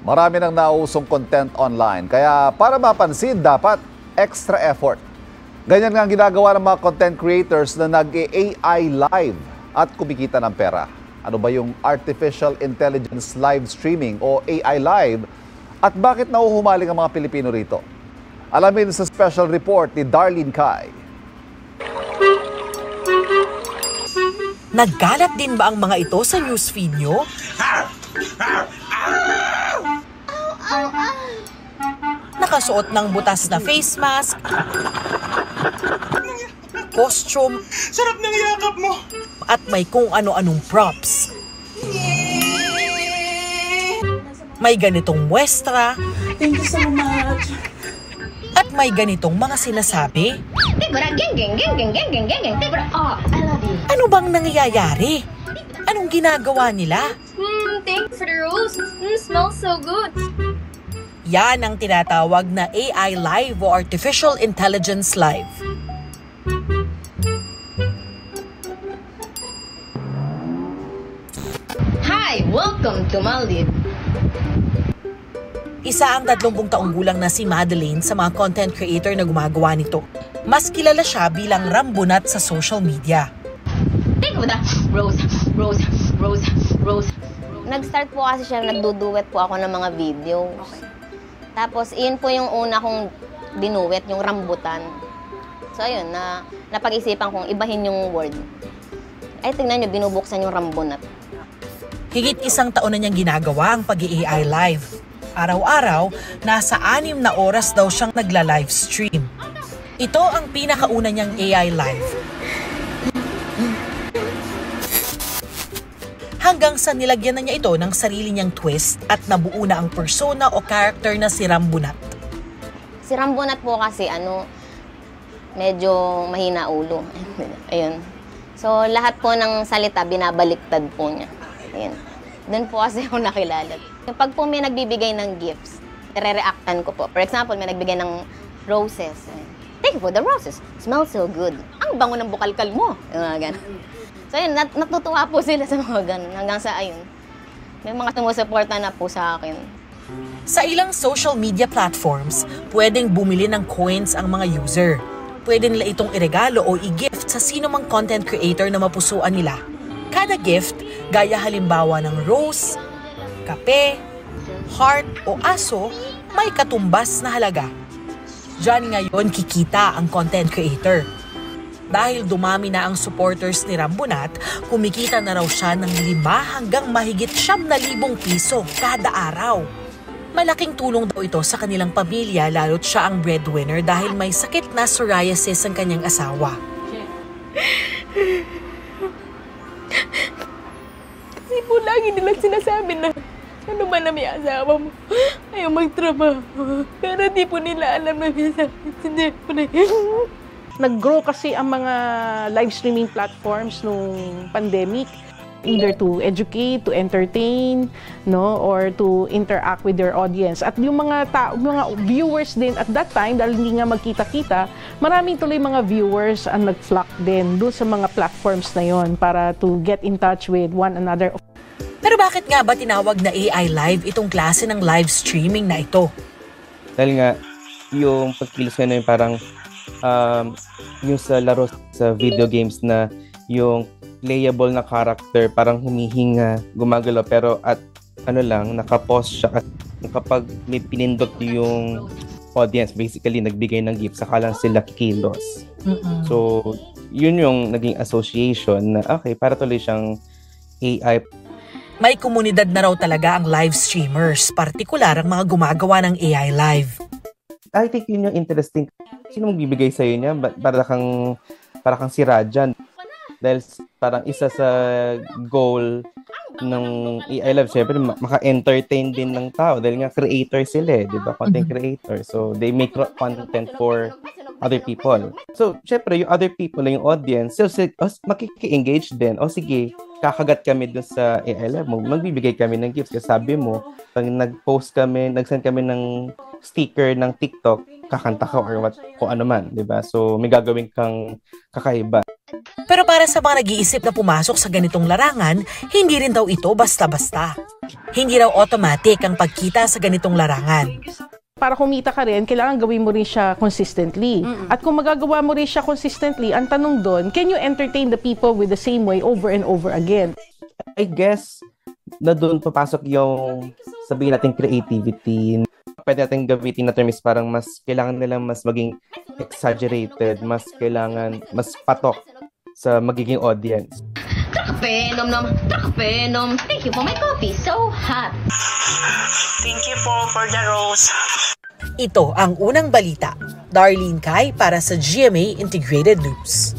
Marami nang nauusong content online, kaya para mapansin, dapat extra effort. Ganyan nga ang ginagawa ng mga content creators na nag-AI live at kumikita ng pera. Ano ba yung Artificial Intelligence Live Streaming o AI Live at bakit nauhumaling ang mga Pilipino rito? Alamin sa special report ni Darlene Kai. Nagkalat din ba ang mga ito sa newsfeed nyo? Nakasuot ng butas na face mask, costume, sarap ng yakap mo, at may kung ano-anong props. May ganitong muestra, thank you so much, at may ganitong mga sinasabi. I love you. Ano bang nangyayari? Anong ginagawa nila? Thanks for the rose. Smells so good. Yan ang tinatawag na AI Live o Artificial Intelligence Live. Hi, welcome to Maldives. Isa ang 30 taong gulang na si Madeline sa mga content creator na gumagawa nito. Mas kilala siya bilang Rambunat sa social media. Think of that. Rose, rose, rose, rose. Nag-start po kasi siya, nagduduet po ako ng mga video. Okay. Tapos, iyon po yung una kong dinuet, yung rambutan. So, ayun, napag-isipan kong ibahin yung word. Ay, tingnan nyo, binubuksan yung rambunat. Higit 1 taon na niyang ginagawa ang pag-AI live. Araw-araw, nasa 6 na oras daw siyang nagla-live stream. Ito ang pinakauna niyang AI live. Hanggang sa nilagyan na niya ito ng sarili niyang twist at nabuo na ang persona o character na si Rambunat. Si Rambunat po kasi, medyo mahina ulo. Ayun. So, lahat po ng salita, binabaliktad po niya. Ayun. Doon po kasi ako nakilala. Pag po may nagbibigay ng gifts, re-reactan ko po. For example, may nagbigay ng roses. Thank you for the roses. Smells so good. Ang bango ng bukalkal mo. Ganun. So yun, natutuwa po sila sa mga ganun. Hanggang sa ayun, may mga sumusuporta na po sa akin. Sa ilang social media platforms, pwedeng bumili ng coins ang mga user. Pwede nila itong iregalo o i-gift sa sino mang content creator na mapusuan nila. Kada gift, gaya halimbawa ng rose, kape, heart o aso, may katumbas na halaga. Diyan ngayon kikita ang content creator. Dahil dumami na ang supporters ni Rambunat, kumikita na raw siya ng 5 hanggang mahigit 9,000 piso kada araw. Malaking tulong daw ito sa kanilang pamilya, lalo't siya ang breadwinner dahil may sakit na psoriasis ang kanyang asawa. Kasi po lagi nilang sinasabi na ano ba na may asawa mo, ayaw magtrabaho. Pero di po nila alam na may sakit. Hindi po na yun. Nag-grow kasi ang mga live streaming platforms nung pandemic, either to educate, to entertain, or to interact with their audience. At yung mga viewers din at that time, dahil hindi nga magkita-kita, maraming tuloy mga viewers ang nag-flock din doon sa mga platforms na yon para to get in touch with one another. Pero bakit nga ba tinawag na AI Live itong klase ng live streaming na ito? Dahil nga, yung pagkilos na yun parang yung sa laro sa video games na yung playable na character parang humihinga, gumagalaw pero at naka-pause siya at kapag may pinindot yung audience, basically nagbigay ng gift, saka lang sila kikilos. So, yun yung naging association na okay, para tuloy siyang AI. May komunidad na raw talaga ang live streamers, partikular ang mga gumagawa ng AI live. I think yun yung interesting. Sino magbibigay sa'yo niya? Para kang si Rajan. Dahil parang isa sa goal ng AI Live, syempre maka-entertain din ng tao. Dahil nga creator sila di ba? Content creator. So, they make content for other people. So, syempre, yung other people, yung audience, so, makiki-engage din. O sige, kakagat kami dun sa AI Live mo, magbibigay kami ng gifts. Kasi sabi mo, pag nag-send kami ng sticker ng TikTok, kakanta ka or what, kung ano man, di ba? So, may gagawin kang kakaiba. Pero para sa mga nag-iisip na pumasok sa ganitong larangan, hindi rin daw ito basta-basta. Hindi raw automatic ang pagkita sa ganitong larangan. Para kumita ka rin, kailangan gawin mo rin siya consistently. At kung magagawa mo rin siya consistently, ang tanong doon, can you entertain the people with the same way over and over again? I guess, na doon papasok yung, sabihin natin, creativity. Pwede natin gamitin na term is parang mas kailangan nilang mas maging exaggerated, mas kailangan, mas patok sa magiging audience. Trakpe, nom-nom, trakpe, nom. Thank you for my coffee, so hot. Thank you po for the rose. Ito ang unang balita. Darlene Kai para sa GMA Integrated News.